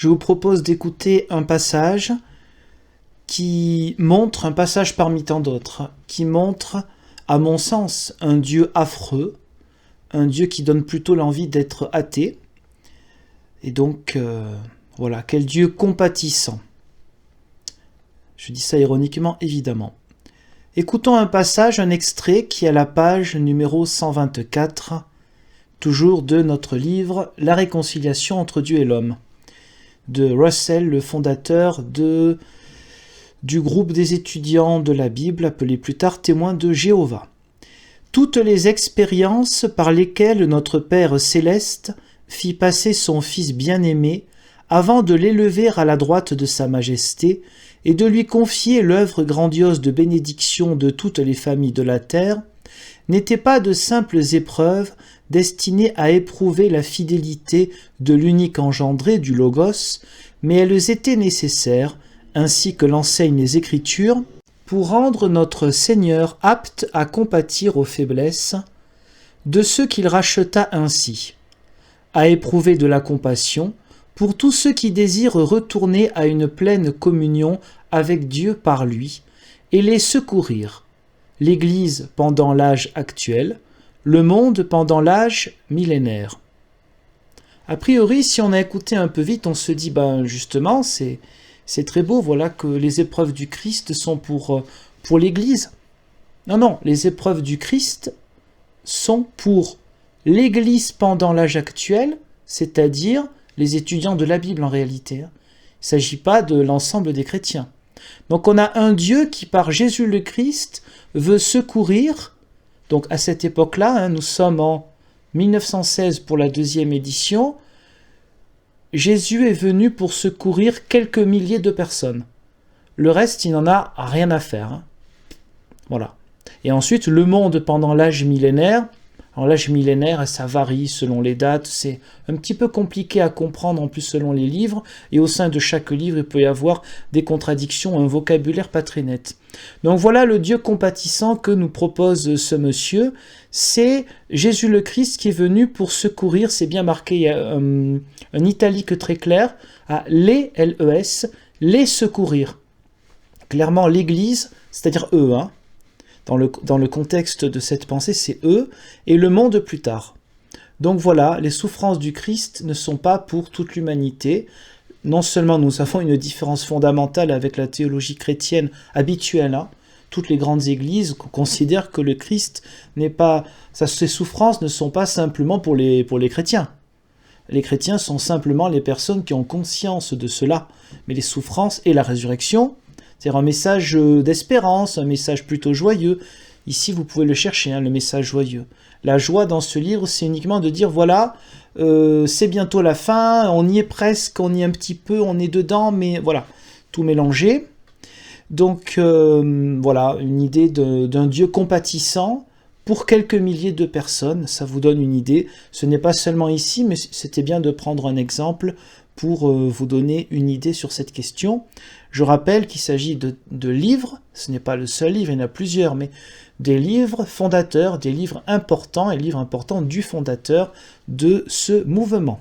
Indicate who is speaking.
Speaker 1: je vous propose d'écouter un passage un passage parmi tant d'autres, qui montre, à mon sens, un Dieu affreux, un Dieu qui donne plutôt l'envie d'être athée. Et donc, voilà, quel Dieu compatissant. Je dis ça ironiquement, évidemment. Écoutons un passage, un extrait qui est à la page numéro 124, toujours de notre livre « La réconciliation entre Dieu et l'homme », de Russell, le fondateur du groupe des étudiants de la Bible, appelé plus tard Témoins de Jéhovah. Toutes les expériences par lesquelles notre Père céleste fit passer son Fils bien-aimé avant de l'élever à la droite de sa majesté et de lui confier l'œuvre grandiose de bénédiction de toutes les familles de la terre, n'étaient pas de simples épreuves destinées à éprouver la fidélité de l'unique engendré du Logos, mais elles étaient nécessaires, ainsi que l'enseignent les Écritures, pour rendre notre Seigneur apte à compatir aux faiblesses de ceux qu'il racheta ainsi, à éprouver de la compassion pour tous ceux qui désirent retourner à une pleine communion avec Dieu par lui, et les secourir, l'Église pendant l'âge actuel, le monde pendant l'âge millénaire. A priori, si on a écouté un peu vite, on se dit, justement, c'est très beau, voilà que les épreuves du Christ sont pour l'Église. Non, les épreuves du Christ sont pour l'Église pendant l'âge actuel, c'est-à-dire les étudiants de la Bible en réalité. Il ne s'agit pas de l'ensemble des chrétiens. Donc on a un Dieu qui, par Jésus le Christ, veut secourir. Donc à cette époque-là, nous sommes en 1916 pour la 2e édition, Jésus est venu pour secourir quelques milliers de personnes. Le reste, il n'en a rien à faire. Voilà. Et ensuite, le monde pendant l'âge millénaire. Alors l'âge millénaire, ça varie selon les dates. C'est un petit peu compliqué à comprendre en plus selon les livres. Et au sein de chaque livre, il peut y avoir des contradictions, un vocabulaire pas très net. Donc voilà le Dieu compatissant que nous propose ce monsieur. C'est Jésus le Christ qui est venu pour secourir. C'est bien marqué, il y a un italique très clair, à les, L-E-S, les secourir. Clairement, l'Église, c'est-à-dire eux, dans le contexte de cette pensée, c'est eux, et le monde plus tard. Donc voilà, les souffrances du Christ ne sont pas pour toute l'humanité. Non seulement nous avons une différence fondamentale avec la théologie chrétienne habituelle, toutes les grandes églises considèrent que le Christ n'est pas... Ses souffrances ne sont pas simplement pour les chrétiens. Les chrétiens sont simplement les personnes qui ont conscience de cela. Mais les souffrances et la résurrection, c'est un message d'espérance, un message plutôt joyeux. Ici, vous pouvez le chercher, le message joyeux. La joie dans ce livre, c'est uniquement de dire, voilà, c'est bientôt la fin, on y est presque, on y est un petit peu, on est dedans, mais voilà, tout mélangé. Donc, voilà, une idée d'un Dieu compatissant pour quelques milliers de personnes, ça vous donne une idée. Ce n'est pas seulement ici, mais c'était bien de prendre un exemple pour vous donner une idée sur cette question. Je rappelle qu'il s'agit de livres, ce n'est pas le seul livre, il y en a plusieurs, mais des livres fondateurs, des livres importants, et livres importants du fondateur de ce mouvement.